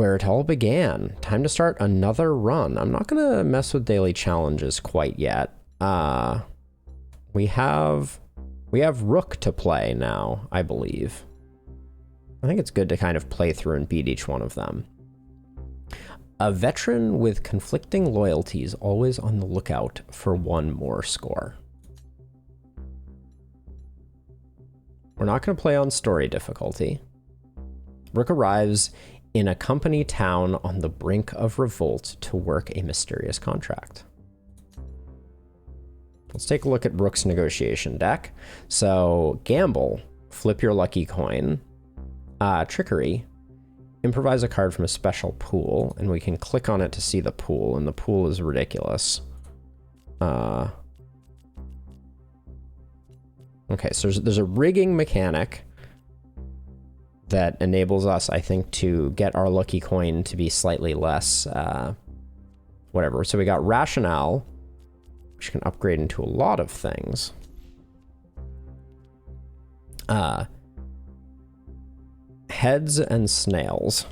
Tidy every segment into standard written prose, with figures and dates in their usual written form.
where it all began. Time to start another run. I'm not gonna mess with daily challenges quite yet. We have Rook to play now, I believe. I think it's good to kind of play through and beat each one of them. A veteran with conflicting loyalties, always on the lookout for one more score. We're not going to play on story difficulty. Rook arrives in a company town on the brink of revolt to work a mysterious contract. Let's take a look at Rook's negotiation deck. So, gamble, flip your lucky coin. Trickery, improvise a card from a special pool, and we can click on it to see the pool, and the pool is ridiculous. Okay, so there's a rigging mechanic that enables us, I think, to get our lucky coin to be slightly less, whatever. So we got rationale, which can upgrade into a lot of things. Heads and snails.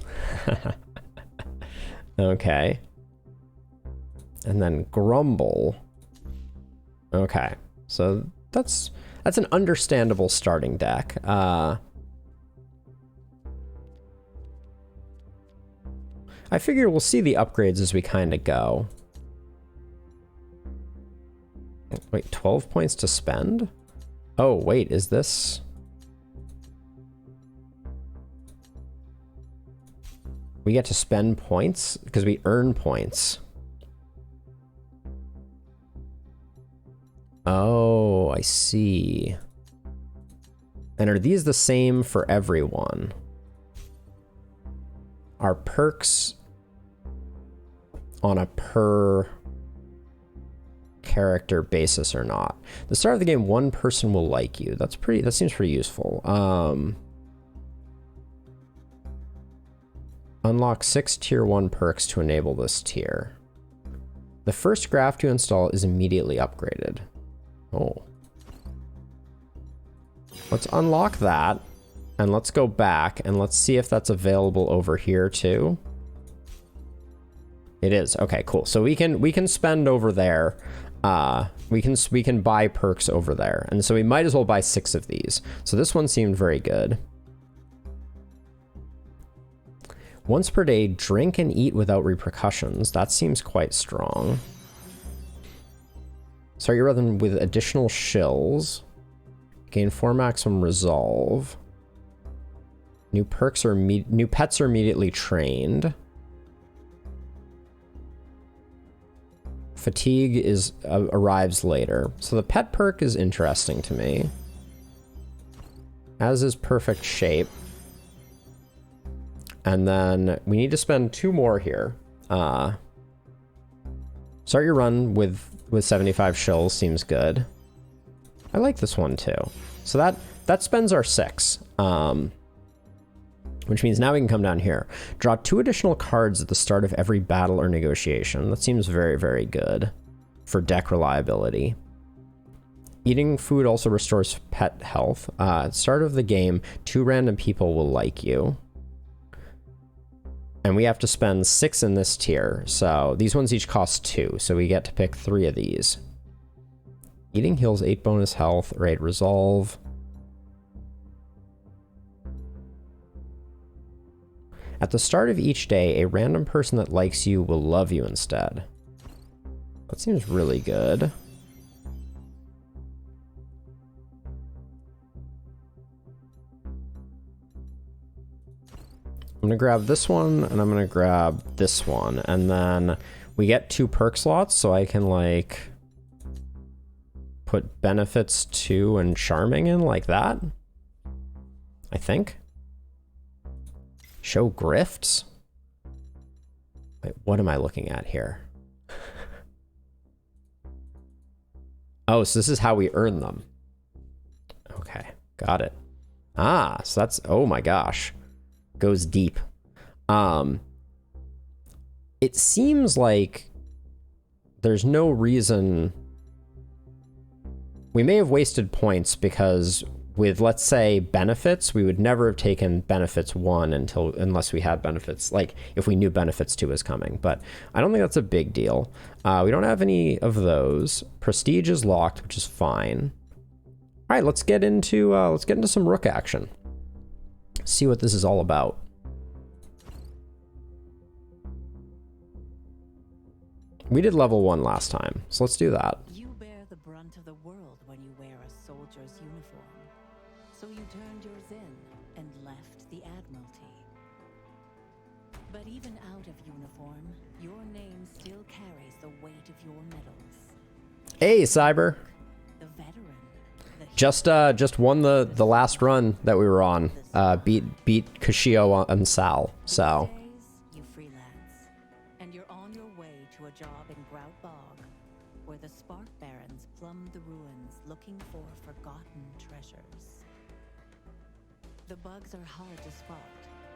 Okay. And then grumble. Okay, so that's an understandable starting deck. I figure we'll see the upgrades as we kind of go. Wait, 12 points to spend? Oh, wait, is this... We get to spend points? Because we earn points. Oh, I see. And are these the same for everyone? Are perks on a per character basis or not? The start of the game, one person will like you. That seems pretty useful. Unlock 6 tier 1 perks to enable this tier. The first graph to install is immediately upgraded. Oh. Let's unlock that, and let's go back, and let's see if that's available over here too. It is. Okay, cool. So we can spend over there. We can buy perks over there, and so we might as well buy 6 of these. So this one seemed very good. Once per day, drink and eat without repercussions. That seems quite strong. Start your run with additional shills. Gain 4 maximum resolve. New pets are immediately trained. Fatigue arrives later. So the pet perk is interesting to me. As is perfect shape. And then we need to spend 2 more here. Start your run with 75 shills seems good. I like this one too. So that spends our 6. Which means now we can come down here. Draw 2 additional cards at the start of every battle or negotiation. That seems very, very good for deck reliability. Eating food also restores pet health. At the start of the game, 2 random people will like you. And we have to spend 6 in this tier. So these ones each cost 2. So we get to pick 3 of these. Eating heals 8 bonus health, or 8 resolve. At the start of each day, a random person that likes you will love you instead. That seems really good. I'm gonna grab this one, and I'm gonna grab this one, and then we get 2 perk slots, so I can, like, put benefits 2 and charming in like that, I think. Show grifts? Wait, what am I looking at here? Oh, so this is how we earn them. Okay, got it. Ah, so that's, oh my gosh. Goes deep. It seems like there's no reason. We may have wasted points because with, let's say, benefits, we would never have taken benefits 1 unless we had benefits, like if we knew benefits 2 was coming. But I don't think that's a big deal. We don't have any of those. Prestige is locked, which is fine. All right, let's get into some Rook action. See what this is all about. We did level 1 last time, so let's do that. You bear the brunt of the world when you wear a soldier's uniform. So you turned yours in and left the Admiralty. But even out of uniform, your name still carries the weight of your medals. Hey, Cyber. The veteran. Just won the last run that we were on. Beat Kashio and Sal. So. You freelance, and you're on your way to a job in Grout Bog, where the Spark Barons plumb the ruins looking for forgotten treasures. The bugs are hard to spot,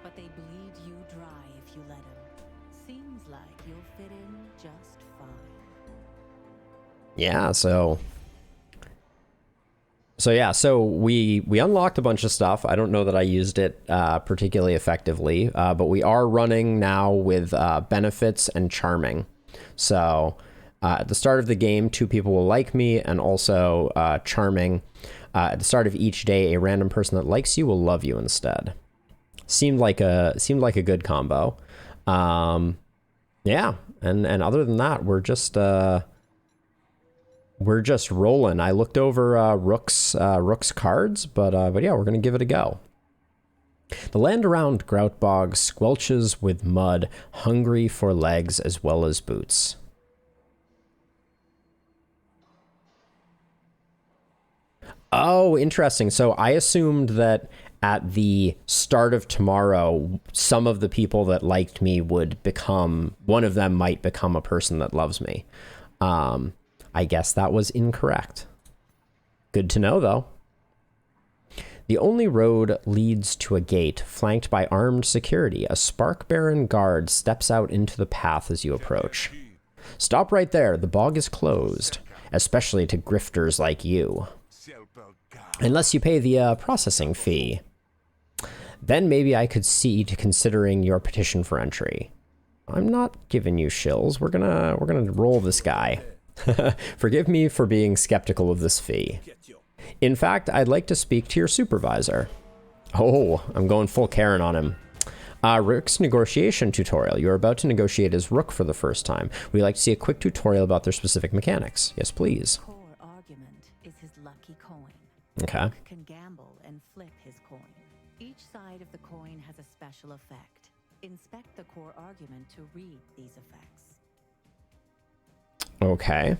but they bleed you dry if you let them. Seems like you'll fit in just fine. Yeah, so we unlocked a bunch of stuff. I don't know that I used it particularly effectively, but we are running now with benefits and charming. So at the start of the game, 2 people will like me, and also charming. At the start of each day, a random person that likes you will love you instead. Seemed like a good combo. Yeah, and other than that, we're just rolling. I looked over Rook's cards, but yeah, we're gonna give it a go. The land around Groutbog squelches with mud, hungry for legs as well as boots. Oh, interesting. So I assumed that at the start of tomorrow, some of the people that liked me would become, one of them might become a person that loves me. I guess that was incorrect. Good to know, though. The only road leads to a gate flanked by armed security. A Spark Baron guard steps out into the path as you approach. Stop right there. The bog is closed, especially to grifters like you. Unless you pay the processing fee. Then maybe I could see to considering your petition for entry. I'm not giving you shills. We're gonna roll this guy. Forgive me for being skeptical of this fee. In fact, I'd like to speak to your supervisor. Oh, I'm going full Karen on him. Rook's negotiation tutorial. You're about to negotiate as Rook for the first time. We'd like to see a quick tutorial about their specific mechanics. Yes, please. Core argument is his lucky coin. Okay. Rook can gamble and flip his coin. Each side of the coin has a special effect. Inspect the core argument to read these effects. Okay.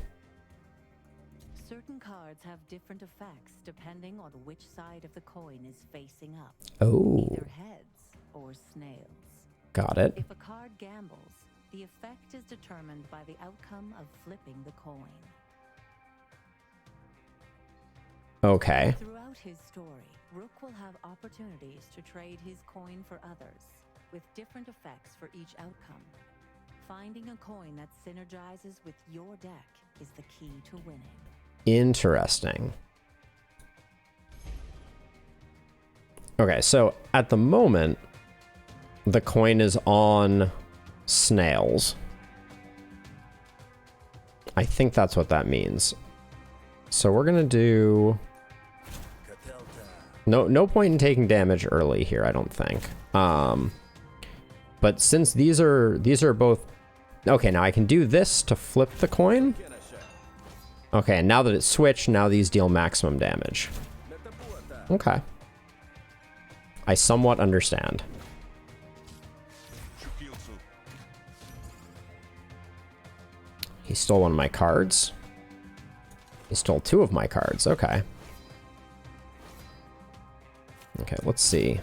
Certain cards have different effects depending on which side of the coin is facing up. Oh. Either heads or snails. Got it. If a card gambles, the effect is determined by the outcome of flipping the coin. Okay. Throughout his story, Rook will have opportunities to trade his coin for others, with different effects for each outcome. Finding a coin that synergizes with your deck is the key to winning. Interesting. Okay, so at the moment, the coin is on snails. I think that's what that means. So we're gonna do... No point in taking damage early here, I don't think. But since these are both... Okay, now I can do this to flip the coin. Okay, and now that it's switched, now these deal maximum damage. Okay. I somewhat understand. He stole one of my cards. He stole 2 of my cards. Okay. Okay, let's see.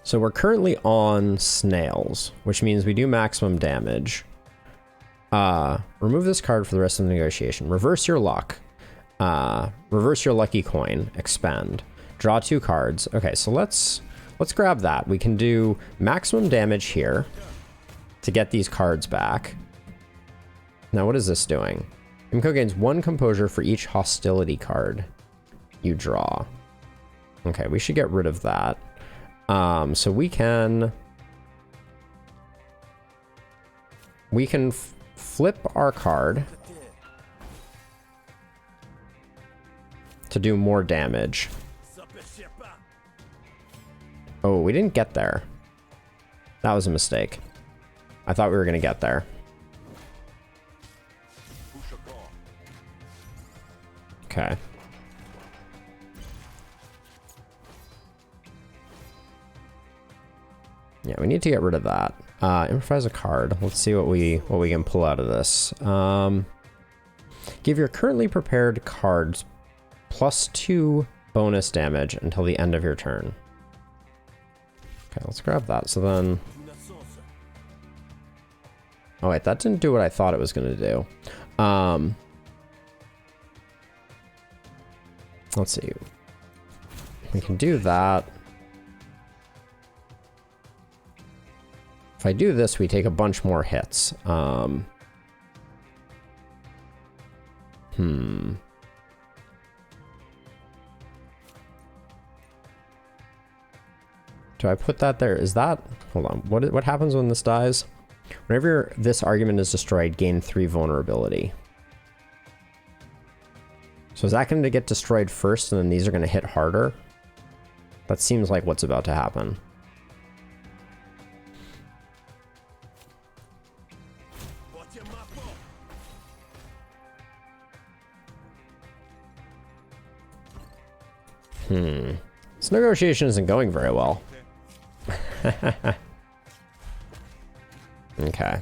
So we're currently on snails, which means we do maximum damage. Remove this card for the rest of the negotiation. Reverse your luck. Reverse your lucky coin. Expend. Draw 2 cards. Okay, so let's grab that. We can do maximum damage here to get these cards back. Now, what is this doing? Imco gains 1 composure for each hostility card you draw. Okay, we should get rid of that. So we can flip our card to do more damage. Oh, we didn't get there. That was a mistake. I thought we were going to get there. Okay. Yeah, we need to get rid of that. Improvise a card. Let's see what we can pull out of this. Give your currently prepared cards +2 bonus damage until the end of your turn. Okay, let's grab that. So then... Oh wait, that didn't do what I thought it was going to do. Let's see. We can do that. If I do this, we take a bunch more hits. Do I put that there? Is that... Hold on. What happens when this dies? Whenever this argument is destroyed, gain 3 vulnerability. So is that going to get destroyed first and then these are going to hit harder? That seems like what's about to happen. This negotiation isn't going very well. Okay.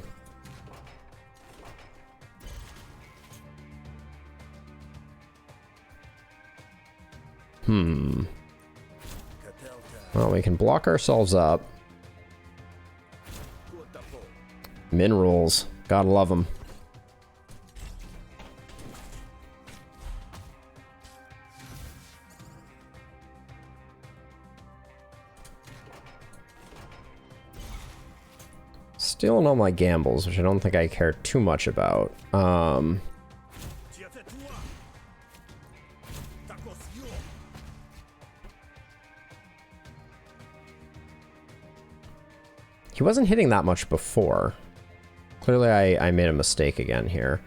Well, we can block ourselves up. Min rules. Gotta love them. Stealing all my gambles, which I don't think I care too much about. He wasn't hitting that much before. Clearly I made a mistake again here.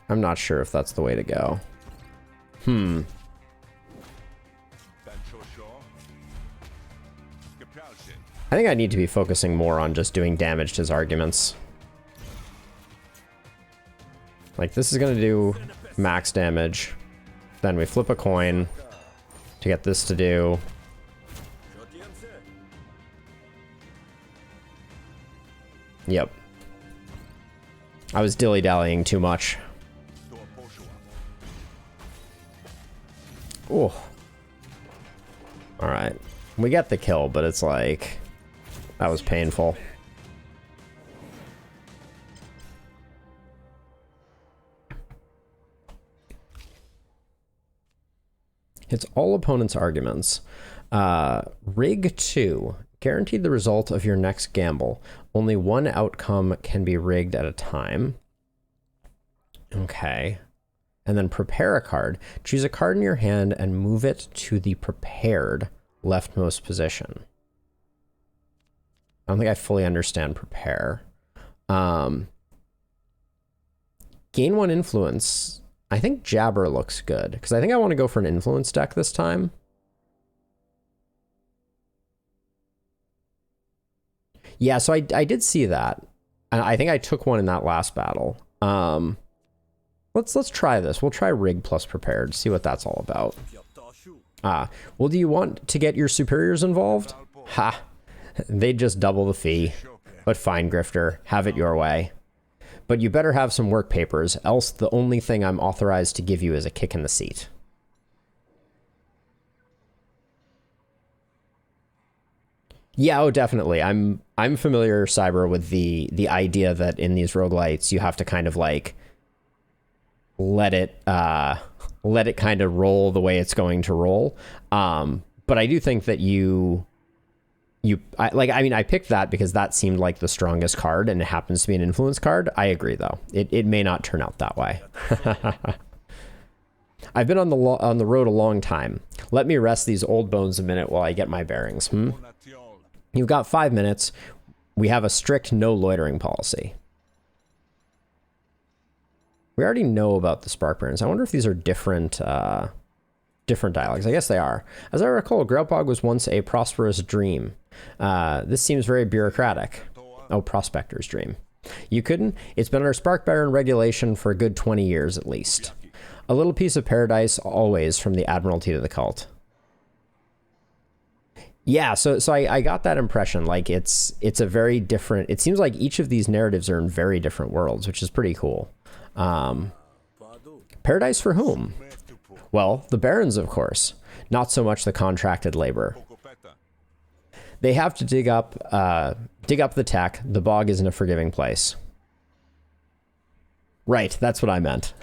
I'm not sure if that's the way to go. I think I need to be focusing more on just doing damage to his arguments. Like, this is going to do max damage. Then we flip a coin to get this to do... Yep. I was dilly-dallying too much. Ooh. Alright. We get the kill, but it's like... That was painful. Hits all opponents' arguments. Rig 2. Guaranteed the result of your next gamble. Only one outcome can be rigged at a time. Okay. And then prepare a card. Choose a card in your hand and move it to the prepared leftmost position. I don't think I fully understand prepare. Gain 1 influence. I think Jabber looks good, because I think I want to go for an influence deck this time. Yeah, so I did see that. I think I took one in that last battle. Let's try this. We'll try rig plus prepared, see what that's all about. Well, do you want to get your superiors involved? Ha! They'd just double the fee. But fine, Grifter, have it your way. But you better have some work papers, else the only thing I'm authorized to give you is a kick in the seat. Yeah, oh, definitely. I'm familiar, Cyber, with the idea that in these roguelites you have to kind of like let it kind of roll the way it's going to roll. But I do think that I picked that because that seemed like the strongest card, and it happens to be an influence card. I agree, though. It may not turn out that way. I've been on the road a long time. Let me rest these old bones a minute while I get my bearings. You've got 5 minutes. We have a strict no loitering policy. We already know about the Spark Barons. I wonder if these are different dialogues. I guess they are. As I recall, Groutbog was once a prosperous dream. This seems very bureaucratic. Oh, Prospector's dream. You couldn't? It's been under Spark Baron regulation for a good 20 years at least. A little piece of paradise always from the Admiralty to the cult. Yeah, so I got that impression. Like it's a very different. It seems like each of these narratives are in very different worlds, which is pretty cool. Paradise for whom? Well, the barons, of course. Not so much the contracted labor. They have to dig up the tech. The bog isn't a forgiving place. Right, that's what I meant.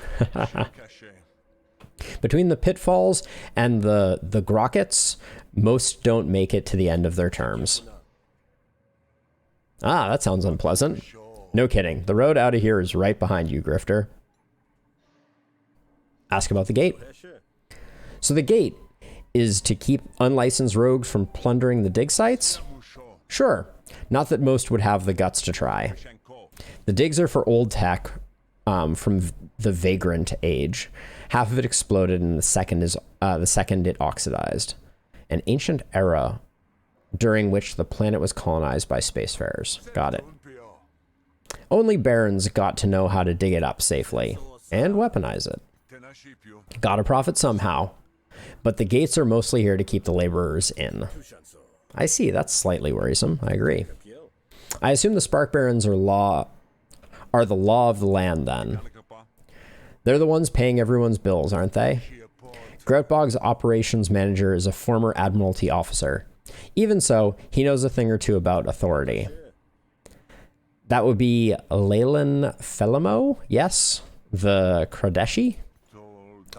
Between the pitfalls and the grockets, most don't make it to the end of their terms. Ah, that sounds unpleasant. No kidding. The road out of here is right behind you, Grifter. Ask about the gate. So the gate is to keep unlicensed rogues from plundering the dig sites? Sure. Not that most would have the guts to try. The digs are for old tech from the vagrant age. Half of it exploded, and the second it oxidized. An ancient era during which the planet was colonized by spacefarers. Got it. Only barons got to know how to dig it up safely and weaponize it. Gotta profit somehow. But the gates are mostly here to keep the laborers in. I see, that's slightly worrisome. I agree. I assume the Spark Barons are the law of the land then. They're the ones paying everyone's bills, aren't they? Groutbog's operations manager is a former Admiralty officer. Even so, he knows a thing or two about authority. That would be Leyland Felimo? Yes? The Kradeshi?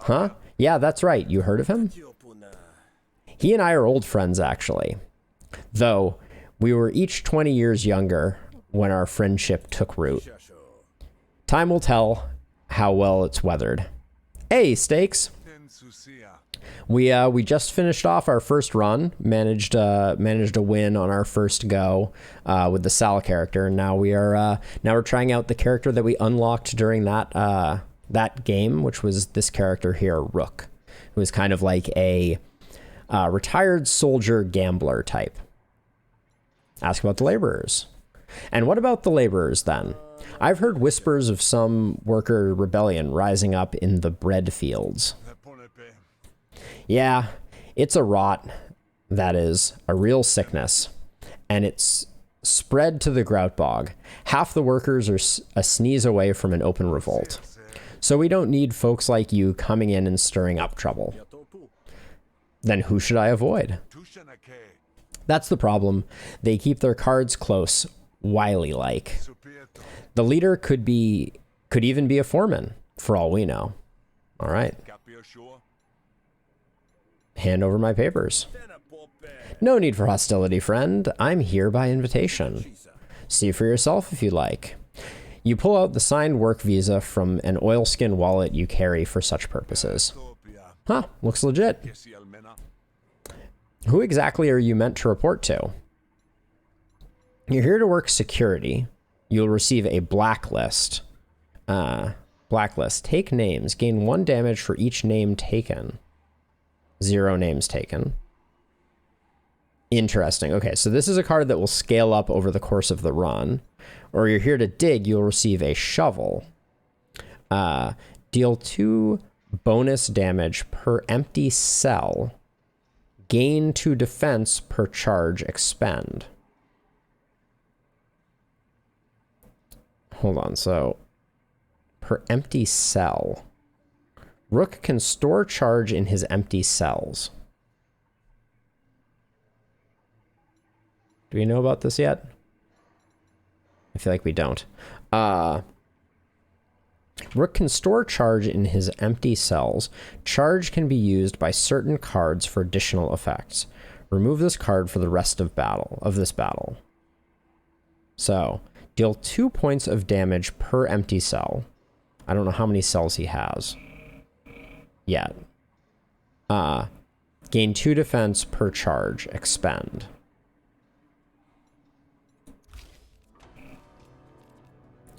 Huh? Yeah, that's right. You heard of him? He and I are old friends, actually. Though, we were each 20 years younger when our friendship took root. Time will tell how well it's weathered. Hey, Stakes! We just finished off our first run, managed a win on our first go with the Sal character, and now we're trying out the character that we unlocked during that game, which was this character here, Rook, who is kind of like a retired soldier gambler type. Ask about the laborers. And what about the laborers then? I've heard whispers of some worker rebellion rising up in the bread fields. Yeah, it's a rot, that is, a real sickness, and it's spread to the Groutbog. Half the workers are a sneeze away from an open revolt. So we don't need folks like you coming in and stirring up trouble. Then who should I avoid? That's the problem. They keep their cards close, wily-like. The leader could even be a foreman, for all we know. All right. Hand over my papers. No need for hostility, friend. I'm here by invitation. See for yourself if you like. You pull out the signed work visa from an oilskin wallet you carry for such purposes. Huh, looks legit. Who exactly are you meant to report to? You're here to work security. You'll receive a blacklist. Blacklist. Take names. Gain 1 damage for each name taken. 0 names taken. Interesting. Okay, so this is a card that will scale up over the course of the run. Or you're here to dig, you'll receive a shovel. Deal 2 bonus damage per empty cell. Gain 2 defense per charge expend. Hold on, so per empty cell. Rook can store charge in his empty cells. Do we know about this yet? I feel like we don't. Rook can store charge in his empty cells. Charge can be used by certain cards for additional effects. Remove this card for the rest of this battle. So, deal 2 points of damage per empty cell. I don't know how many cells he has yet. Gain 2 defense per charge. Expend.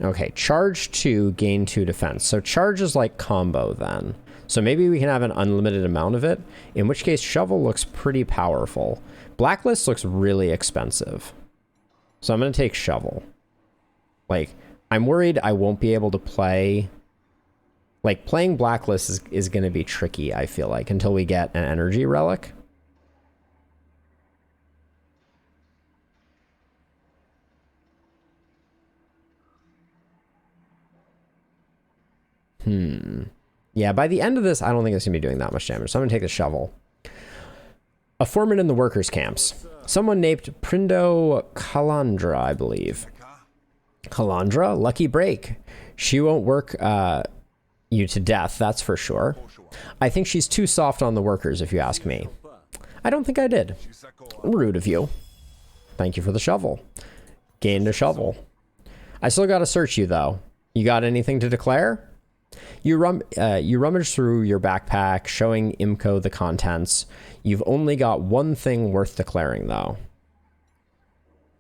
Okay, charge 2, gain 2 defense. So charge is like combo then. So maybe we can have an unlimited amount of it, in which case shovel looks pretty powerful. Blacklist looks really expensive. So I'm going to take shovel. Like, I'm worried I won't be able to play... Like, playing Blacklist is going to be tricky, I feel like, until we get an energy relic. Yeah, by the end of this, I don't think it's going to be doing that much damage. So I'm going to take the shovel. A foreman in the workers' camps. Someone named Prindo Kalandra, I believe. Kalandra? Lucky break. She won't work you to death, that's for sure. I think she's too soft on the workers, if you ask me. I don't think I did. Rude of you. Thank you for the shovel. Gained a shovel. I still got to search you, though. You got anything to declare? You rummage through your backpack, showing Imco the contents. You've only got one thing worth declaring, though.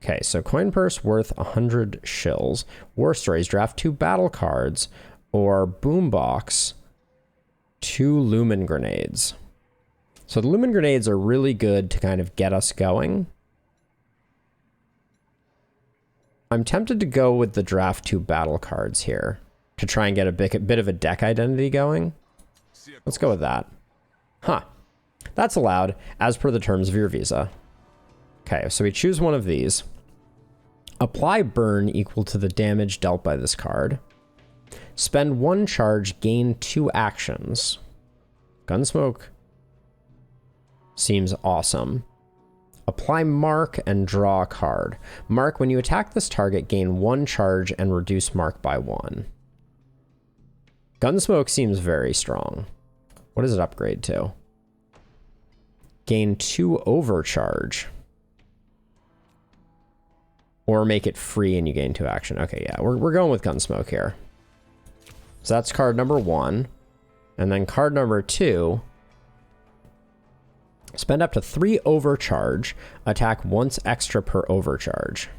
Okay, so coin purse worth 100 shills. War stories, draft 2 battle cards, or boombox 2 lumen grenades. So the lumen grenades are really good to kind of get us going. I'm tempted to go with the draft 2 battle cards here to try and get a bit of a deck identity going. Let's go with that. Huh. That's allowed as per the terms of your visa. Okay, so we choose one of these. Apply burn equal to the damage dealt by this card. Spend 1 charge, gain 2 actions. Gunsmoke seems awesome. Apply mark and draw a card. Mark, when you attack this target, gain 1 charge and reduce mark by 1. Gunsmoke seems very strong. What does it upgrade to? Gain 2 overcharge. Or make it free and you gain 2 action. Okay, yeah, we're going with Gunsmoke here. So that's card number 1. And then card number 2. Spend up to 3 overcharge. Attack once extra per overcharge.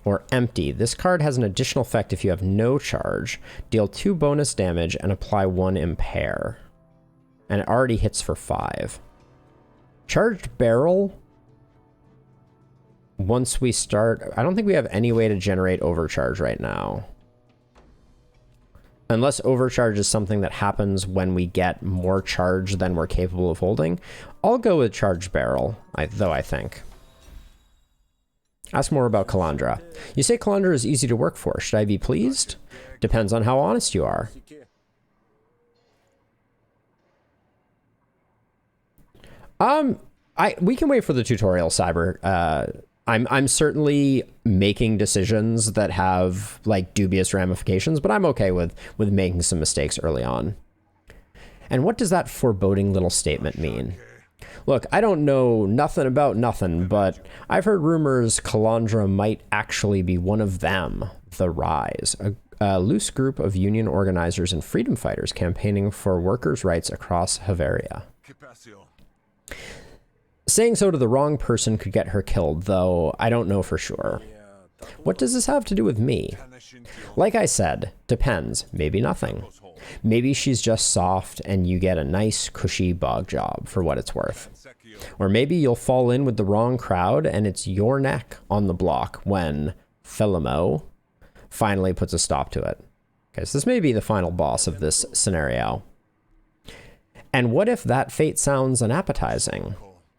Or empty. This card has an additional effect if you have no charge. Deal 2 bonus damage and apply 1 impair. And it already hits for 5. Charged barrel. Once we start, I don't think we have any way to generate overcharge right now. Unless overcharge is something that happens when we get more charge than we're capable of holding. I'll go with charged barrel, though I think. Ask more about Kalandra. You say Kalandra is easy to work for. Should I be pleased? Depends on how honest you are. We can wait for the tutorial, Cyber. I'm certainly making decisions that have like dubious ramifications, but I'm okay with making some mistakes early on. And what does that foreboding little statement mean? Look, I don't know nothing about nothing, but I've heard rumors Kalandra might actually be one of them, the Rise, a loose group of union organizers and freedom fighters campaigning for workers' rights across Havaria. Saying so to the wrong person could get her killed, though I don't know for sure. What does this have to do with me? Like I said, depends. Maybe nothing. Maybe she's just soft and you get a nice, cushy bog job for what it's worth. Or maybe you'll fall in with the wrong crowd and it's your neck on the block when Philimo finally puts a stop to it. Okay, so this may be the final boss of this scenario. And what if that fate sounds unappetizing?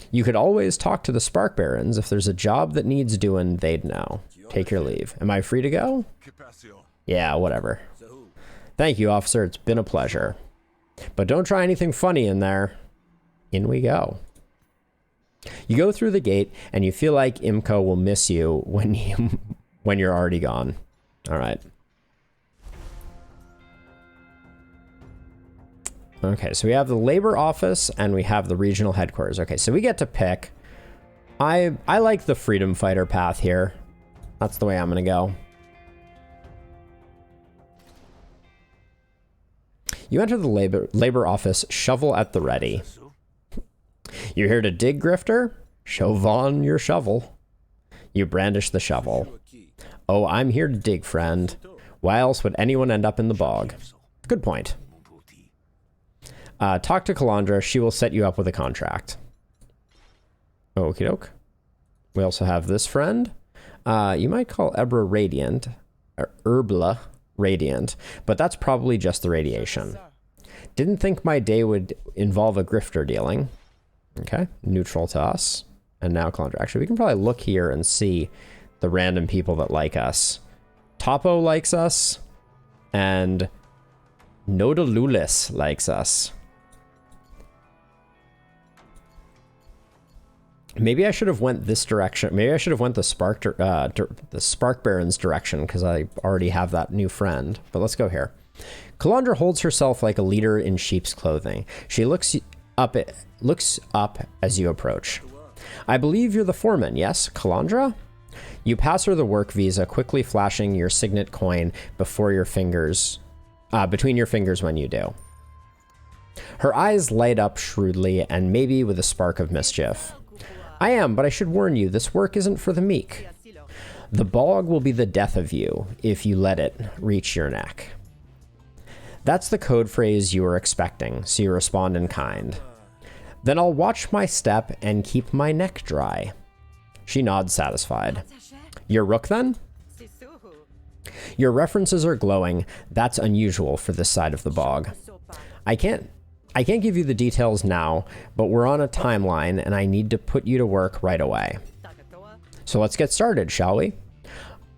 You could always talk to the Spark Barons. If there's a job that needs doing, they'd know. Take your leave. Am I free to go? Yeah, whatever. Thank you, officer. It's been a pleasure. But don't try anything funny in there. In we go. You go through the gate, and you feel like Imco will miss you when you're already gone. All right. Okay, so we have the labor office and we have the regional headquarters. Okay, so we get to pick. I like the freedom fighter path here. That's the way I'm gonna go. You enter the labor office, shovel at the ready. You're here to dig, Grifter? Show Vaughn your shovel. You brandish the shovel. Oh, I'm here to dig, friend. Why else would anyone end up in the bog? Good point. Talk to Calandra. She will set you up with a contract. Okie doke. We also have this friend. You might call Ebra Radiant, or Erbla Radiant, but that's probably just the radiation. Didn't think my day would involve a grifter dealing. Okay, neutral to us. And now Calandra. Actually, we can probably look here and see the random people that like us. Topo likes us, and Nodalulis likes us. Maybe I should have went this direction. Maybe I should have went the Spark Baron's direction, because I already have that new friend. But let's go here. Calandra holds herself like a leader in sheep's clothing. She looks up as you approach. I believe you're the foreman, yes, Calandra? You pass her the work visa, quickly flashing your signet coin between your fingers when you do. Her eyes light up shrewdly and maybe with a spark of mischief. I am, but I should warn you, this work isn't for the meek. The bog will be the death of you if you let it reach your neck. That's the code phrase you were expecting, so you respond in kind. Then I'll watch my step and keep my neck dry. She nods satisfied. You're Rook then? Your references are glowing. That's unusual for this side of the bog. I can't give you the details now, but we're on a timeline and I need to put you to work right away. So let's get started, shall we?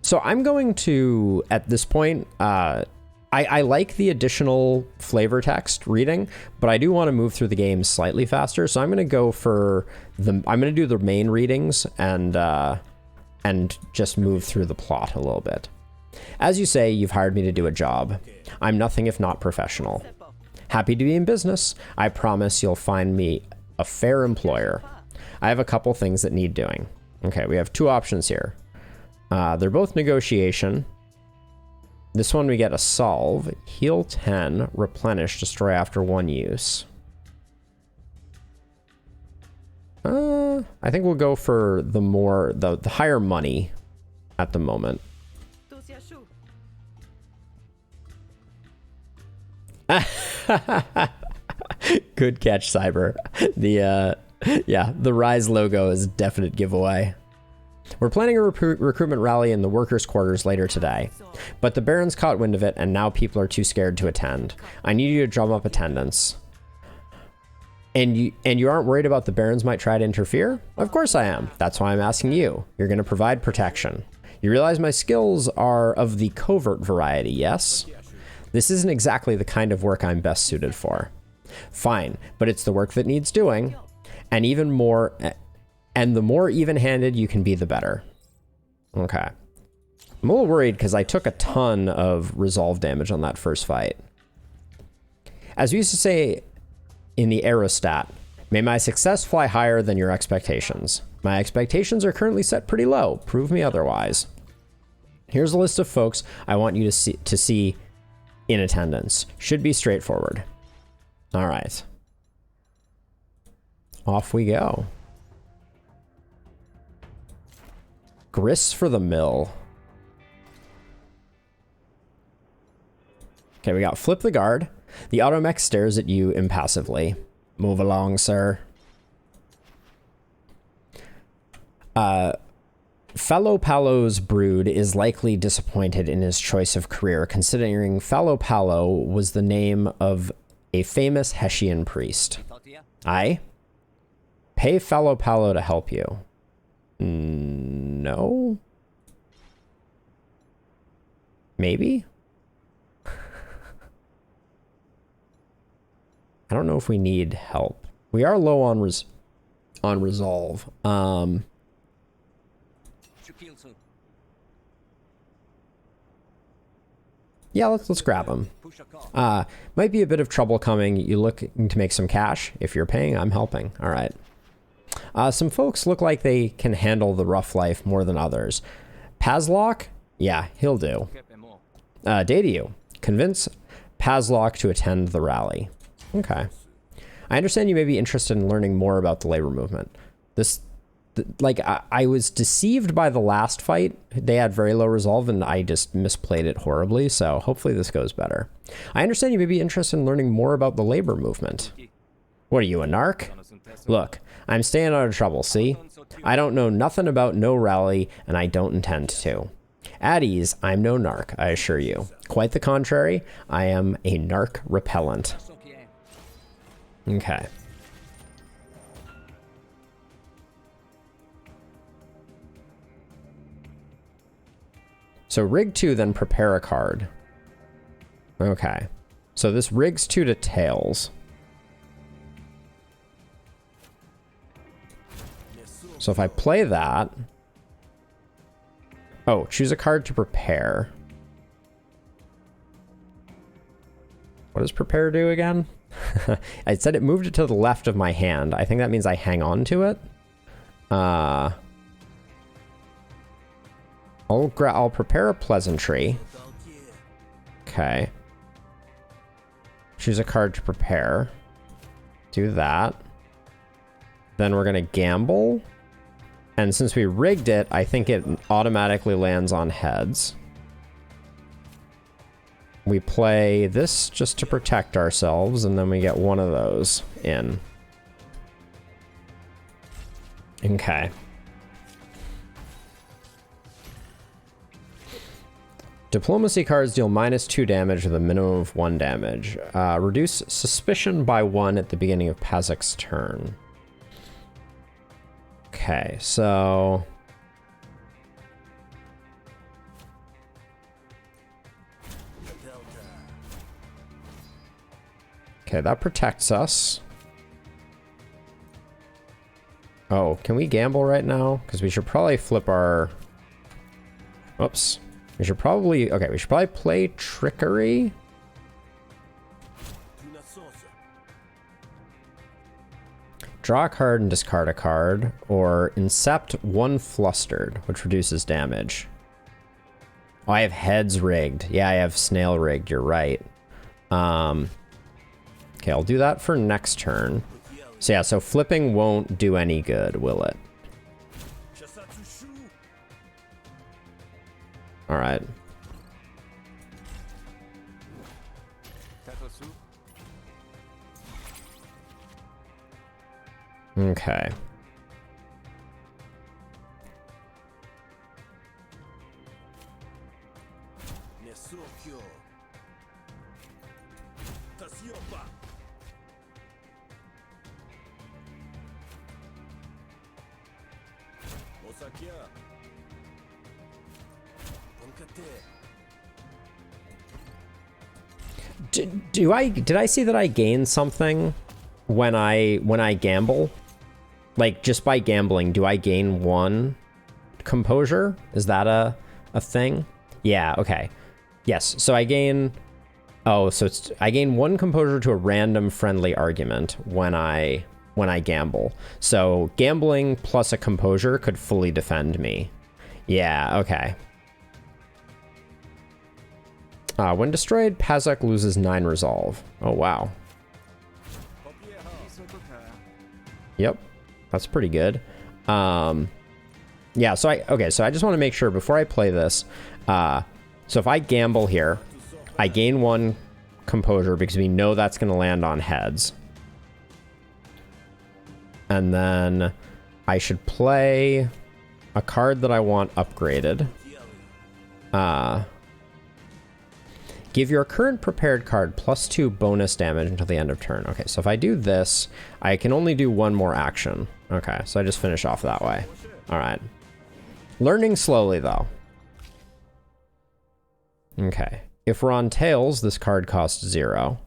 So I'm going to, at this point, I like the additional flavor text reading, but I do want to move through the game slightly faster. So I'm going to go for I'm going to do the main readings and just move through the plot a little bit. As you say, you've hired me to do a job. I'm nothing if not professional. Happy to be in business. I promise you'll find me a fair employer. I have a couple things that need doing. Okay, we have two options here. They're both negotiation. This one we get a solve, heal 10, replenish, destroy after one use. I think we'll go for the higher money at the moment. Good catch, Cyber. The Rise logo is a definite giveaway. We're planning a recruitment rally in the workers' quarters later today, but the Barons caught wind of it and now people are too scared to attend. I need you to drum up attendance. And you aren't worried about the Barons might try to interfere? Of course I am. That's why I'm asking you. You're going to provide protection. You realize my skills are of the covert variety, yes? This isn't exactly the kind of work I'm best suited for. Fine, but it's the work that needs doing, and the more even-handed you can be, the better. Okay. I'm a little worried because I took a ton of resolve damage on that first fight. As we used to say in the aerostat, may my success fly higher than your expectations. My expectations are currently set pretty low. Prove me otherwise. Here's a list of folks I want you to see in attendance. Should be straightforward. All right. Off we go. Grist for the mill. Okay, we got flip the guard. The automech stares at you impassively. Move along, sir. Fellow Palo's brood is likely disappointed in his choice of career, considering Fellow Palo was the name of a famous Hessian priest. Aye? Pay Fellow Palo to help you. No? Maybe? I don't know if we need help. We are low on resolve. Yeah, let's grab them. Might be a bit of trouble coming. You looking to make some cash? If you're paying, I'm helping. All right. Some folks look like they can handle the rough life more than others. Pazlock? Yeah, he'll do. Day to you. Convince Pazlock to attend the rally. Okay. I understand you may be interested in learning more about the labor movement. I was deceived by the last fight. They had very low resolve and I just misplayed it horribly, so hopefully this goes better. I understand you may be interested in learning more about the labor movement. What are you, a narc? Look, I'm staying out of trouble, see? I don't know nothing about no rally, and I don't intend to. At ease, I'm no narc, I assure you. Quite the contrary, I am a narc repellent. Okay. So rig 2, then prepare a card. Okay. So this rigs 2 to tails. So if I play that... Oh, choose a card to prepare. What does prepare do again? I said it moved it to the left of my hand. I think that means I hang on to it. I'll prepare a pleasantry. Okay. Choose a card to prepare. Do that. Then we're gonna gamble. And since we rigged it, I think it automatically lands on heads. We play this just to protect ourselves, and then we get one of those in. Okay. Diplomacy cards deal -2 damage with a minimum of 1 damage. Reduce suspicion by 1 at the beginning of Pazak's turn. Okay, so... Okay, that protects us. Oh, can we gamble right now? Because we should probably flip our... Oops. We should probably... Okay, we should probably play Trickery. Draw a card and discard a card. Or Incept 1 Flustered, which reduces damage. Oh, I have Heads rigged. Yeah, I have Snail rigged. You're right. Okay, I'll do that for next turn. So yeah, so flipping won't do any good, will it? All right. Okay. Did I see that I gain something when I gamble? Like, just by gambling, do I gain 1 composure? Is that a thing? Yeah, okay. Yes, so I gain... Oh, so I gain 1 composure to a random friendly argument when I gamble. So gambling plus a composure could fully defend me. Yeah, okay. When destroyed, Pazak loses 9 resolve. Oh, wow. Yep. That's pretty good. Yeah, so I just want to make sure before I play this. So if I gamble here, I gain 1 composure because we know that's going to land on heads. And then I should play a card that I want upgraded. Give your current prepared card +2 bonus damage until the end of turn. Okay, so if I do this, I can only do 1 more action. Okay, so I just finish off that way. All right. Learning slowly, though. Okay. If we're on tails, this card costs 0.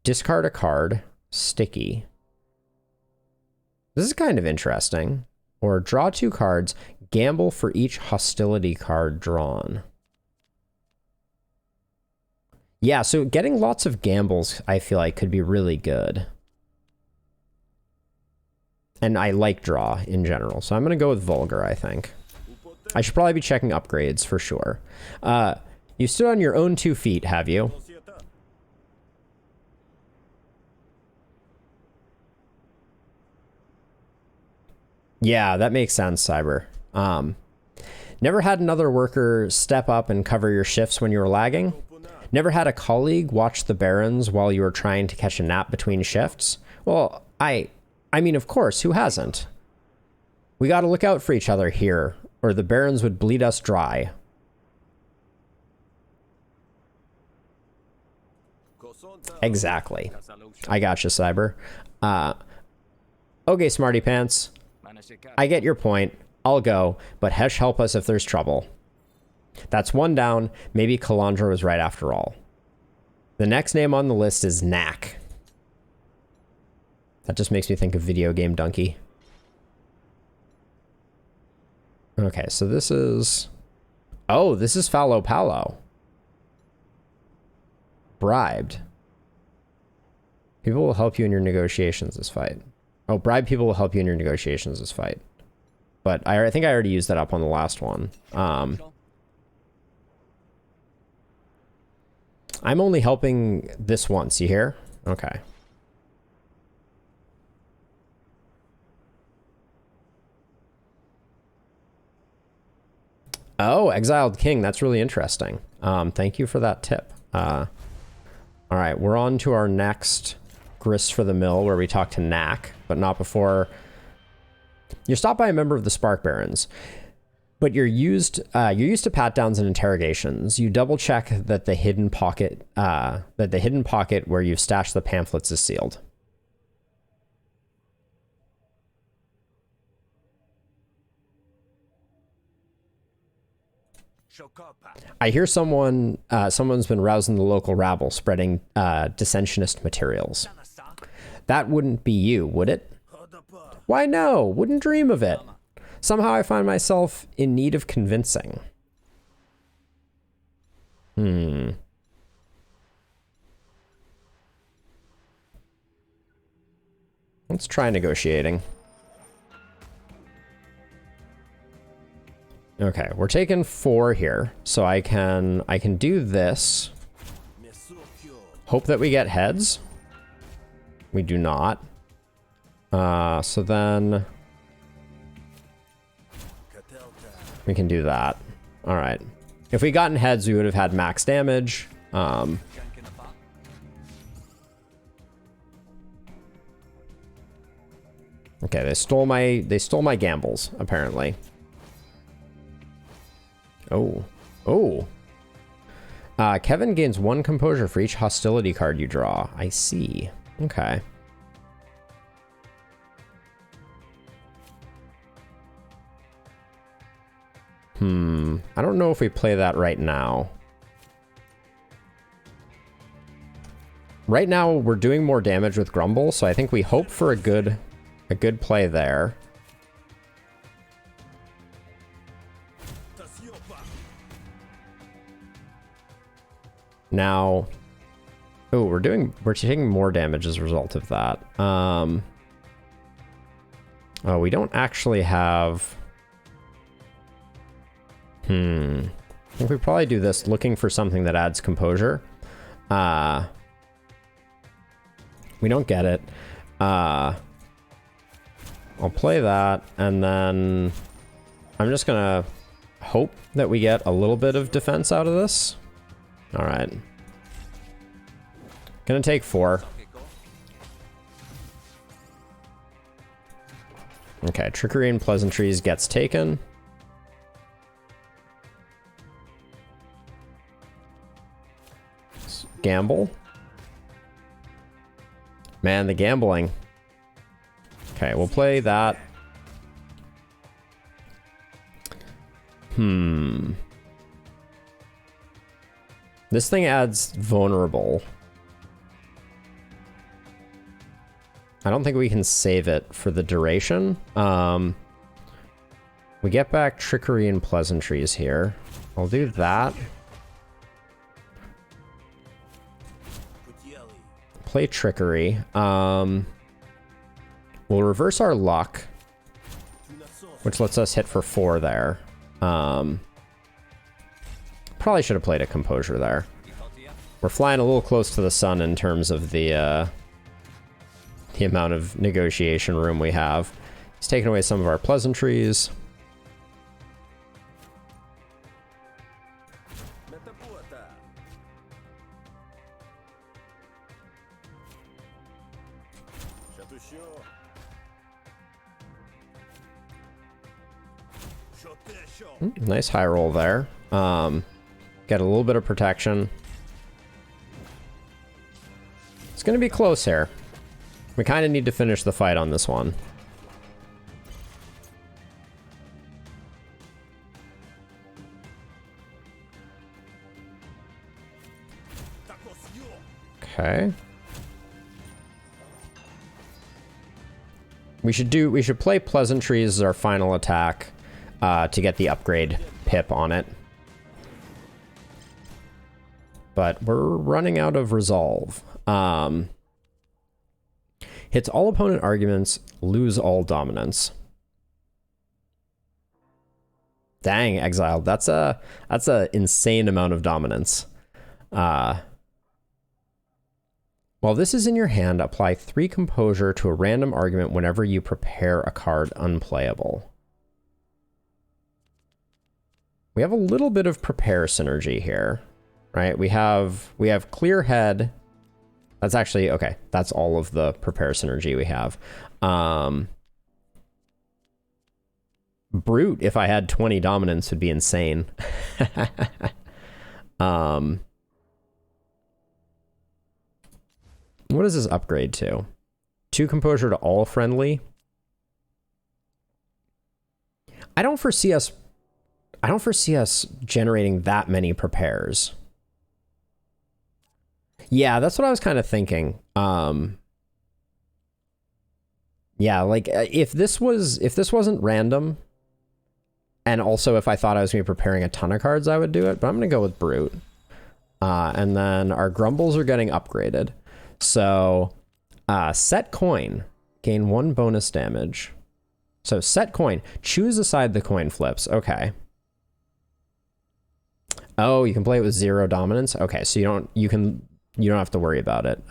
Discard a card. Sticky. This is kind of interesting. or draw 2 cards, gamble for each hostility card drawn. Yeah, so getting lots of gambles, I feel like, could be really good. And I like draw in general, so I'm going to go with Vulgar, I think. I should probably be checking upgrades for sure. You stood on your own 2 feet, have you? Yeah, that makes sense, Cyber. Never had another worker step up and cover your shifts when you were lagging? Never had a colleague watch the Barons while you were trying to catch a nap between shifts? Well, I mean, of course, who hasn't? We gotta look out for each other here, or the Barons would bleed us dry. Exactly. I gotcha, Cyber. Okay, Smarty Pants. I get your point. I'll go, but Hesh help us if there's trouble. That's 1 down. Maybe Kalandra was right after all. The next name on the list is Knack. That just makes me think of Video Game Donkey. Okay, so this is... Oh, this is Fallow Palo. Bribed. People will help you in your negotiations this fight. Oh, bribe people will help you in your negotiations this fight. But I think I already used that up on the last one. I'm only helping this once, you hear? Okay. Oh, Exiled King. That's really interesting. Thank you for that tip. All right, we're on to our next Grist for the Mill, where we talk to Knack, but not before... You're stopped by a member of the Spark Barons, but you're used to pat downs and interrogations. You double check that the hidden pocket where you've stashed the pamphlets is sealed. I hear someone's been rousing the local rabble, spreading dissensionist materials. That wouldn't be you, would it? Why no, wouldn't dream of it. Somehow I find myself in need of convincing. Let's try negotiating. Okay, we're taking 4 here, so I can do this. Hope that we get heads. We do not. So then we can do that. All right. If we gotten heads, we would have had max damage. Okay, they stole my gambles, apparently. Oh. Kevin gains 1 composure for each hostility card you draw. I see. Okay. I don't know if we play that right now. Right now, we're doing more damage with Grumble, so I think we hope for a good play there. Now, oh, we're taking more damage as a result of that. Oh, we don't actually have... I think we probably do this looking for something that adds composure. We don't get it. I'll play that, and then I'm just gonna hope that we get a little bit of defense out of this. All right. Gonna take 4. Okay, Trickery and Pleasantries gets taken. Gamble. Man, the gambling. Okay, we'll play that. This thing adds vulnerable. I don't think we can save it for the duration. We get back trickery and pleasantries here. I'll do that. Play trickery. We'll reverse our luck, which lets us hit for 4 there. Probably should have played a composure there. We're flying a little close to the sun in terms of the amount of negotiation room we have. He's taken away some of our pleasantries. Nice high roll there. Get a little bit of protection. It's going to be close here. We kind of need to finish the fight on this one. Okay. We should play pleasantries as our final attack to get the upgrade pip on it. But we're running out of resolve. Hits all opponent arguments, lose all dominance. Dang, exiled. That's a insane amount of dominance. While this is in your hand, apply 3 composure to a random argument whenever you prepare a card unplayable. We have a little bit of prepare synergy here, right? We have clear head. That's actually, okay, that's all of the prepare synergy we have. Brute, if I had 20 dominance, would be insane. What does this upgrade to? 2 composure to all friendly. I don't foresee us generating that many prepares. Yeah, that's what I was kind of thinking. Yeah, like if this wasn't random, and also if I thought I was going to be preparing a ton of cards, I would do it, but I'm going to go with Brute. And then our Grumbles are getting upgraded. So, set coin, gain 1 bonus damage. So set coin, choose a side the coin flips. Okay. Oh, you can play it with 0 dominance. Okay, so you don't have to worry about it.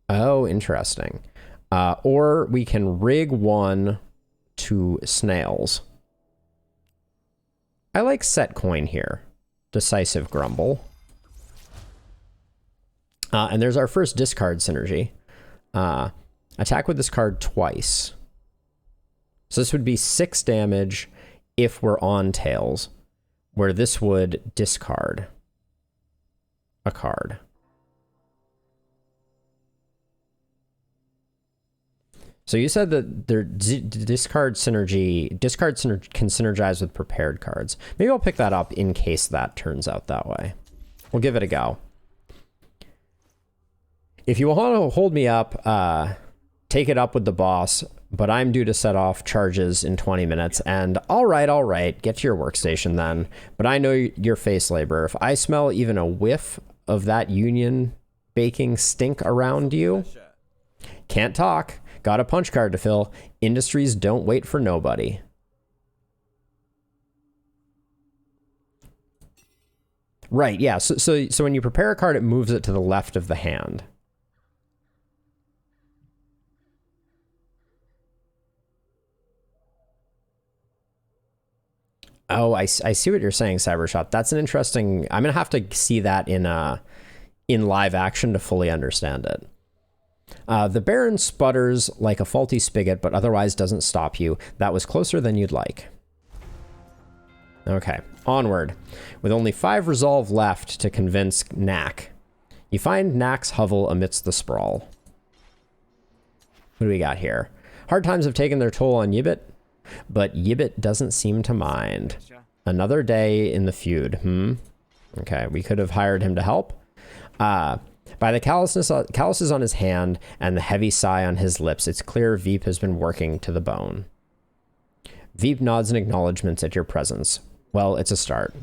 Oh, interesting. Or we can rig 1 to snails. I like set coin here. Decisive Grumble. And there's our first discard synergy. Attack with this card twice. So this would be 6 damage if we're on tails, where this would discard a card. So you said that their discard synergy can synergize with prepared cards. Maybe I'll pick that up in case that turns out that way. We'll give it a go. If you want to hold me up, take it up with the boss, but I'm due to set off charges in 20 minutes, and all right, get to your workstation then. But I know your face labor. If I smell even a whiff of that union baking stink around you, can't talk. Got a punch card to fill. Industries don't wait for nobody. Right, yeah. So when you prepare a card, it moves it to the left of the hand. Oh, I see what you're saying, Cybershot. That's an interesting... I'm going to have to see that in live action to fully understand it. The Baron sputters like a faulty spigot, but otherwise doesn't stop you. That was closer than you'd like. Okay, onward. With only 5 resolve left to convince Knack. You find Knack's hovel amidst the sprawl. What do we got here? Hard times have taken their toll on Yibbit, but Yibbit doesn't seem to mind. Another day in the feud, Okay, we could have hired him to help. By the calluses on his hand and the heavy sigh on his lips, it's clear Veep has been working to the bone. Veep nods in acknowledgement at your presence. Well, it's a start.